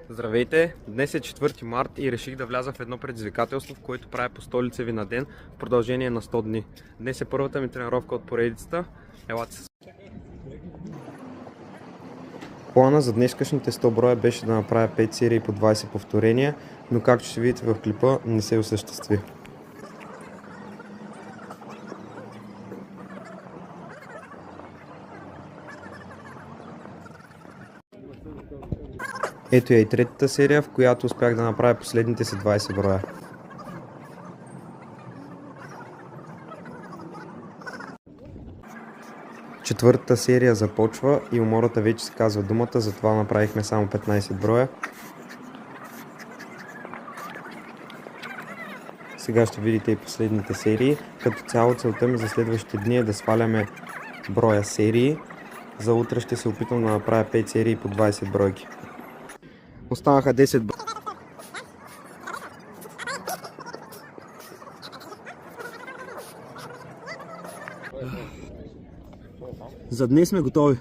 Здравейте! Днес е 4 март и реших да вляза в едно предизвикателство, в което правя по 100 лицеви на ден в продължение на 100 дни. Днес е първата ми тренировка от поредицата. Елате се! Плана за днешкашните 100 броя беше да направя 5 серии по 20 повторения, но както ще видите в клипа, не се осъществи. Ето я и третата серия, в която успях да направя последните си 20 броя. Четвъртата серия започва и умората вече се казва думата, затова направихме само 15 броя. Сега ще видите и последните серии. Като цяло целта ми за следващите дни е да сваляме броя серии. За утре ще се опитам да направя 5 серии по 20 бройки. Останаха 10 броя. За днес сме готови.